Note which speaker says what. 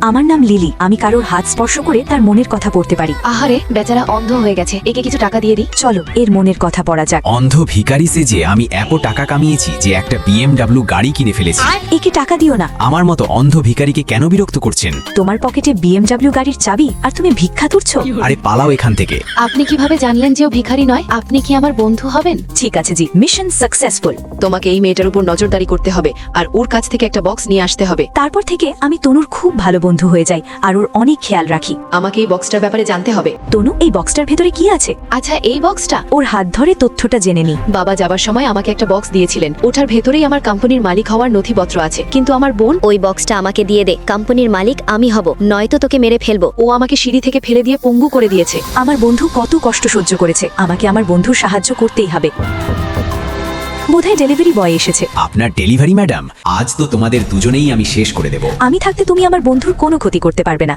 Speaker 1: আমার নাম লিলি। আমি কারোর হাত স্পর্শ করে তার মনের কথা পড়তে পারি।
Speaker 2: আহারে, বেচারা অন্ধ হয়ে গেছে, একে কিছু টাকা দিয়ে দিই।
Speaker 1: চলো এর মনের কথা পড়া যাক।
Speaker 3: অন্ধ ভিখারি সেজে আমি এত টাকা কামিয়েছি যে একটা BMW গাড়ি কিনে ফেলেছি।
Speaker 1: একে টাকা দিও না।
Speaker 3: আমার মতো অন্ধ ভিখারিকে কেন বিরক্ত করছেন?
Speaker 1: তোমার পকেটে BMW গাড়ির চাবি আর তুমি ভিক্ষা তুলছো?
Speaker 3: আরে পালাও এখান থেকে।
Speaker 2: আপনি কিভাবে জানলেন যে ও ভিখারি নয়? আপনি কি আমার বন্ধু হবেন?
Speaker 1: ঠিক আছে জি, মিশন সাকসেসফুল।
Speaker 2: তোমাকে এই মেয়েটার উপর নজরদারি করতে হবে আর ওর কাছ থেকে একটা বক্স নিয়ে আসতে হবে।
Speaker 1: তারপর থেকে আমি তনুর খুব ভালো বন্ধু হয়ে যাই আর ওর অনেক খেয়াল রাখি।
Speaker 2: আমাকে এই বক্সটার ব্যাপারে জানতে হবে।
Speaker 1: তনু, এই বক্সটার ভেতরে কি আছে?
Speaker 2: আচ্ছা, এই বক্সটা
Speaker 1: ওর হাত ধরে তথ্যটা জেনে নি।
Speaker 2: বাবা যাবার সময় আমাকে একটা বক্স দিয়েছিলেন। ওটার ভেতরেই আমার কোম্পানির মালিক হওয়ার নথিপত্র আছে, কিন্তু আমার বোন
Speaker 4: ওই বক্সটা আমাকে দিয়ে দে। কোম্পানির মালিক আমি হব, নয়তো তোকে মেরে ফেলবো।
Speaker 2: ও আমাকে সিঁড়ি থেকে ফেলে দিয়ে পঙ্গু করে দিয়েছে।
Speaker 1: আমার বন্ধু কত কষ্ট সহ্য করেছে, আমাকে আমার বন্ধুর সাহায্য করতেই হবে। বোধহয় ডেলিভারি বয় এসেছে।
Speaker 3: আপনার ডেলিভারি ম্যাডাম, আজ তো তোমাদের দুজনেই আমি শেষ করে দেব।
Speaker 1: আমি থাকতে তুমি আমার বন্ধুর কোনো ক্ষতি করতে পারবে না।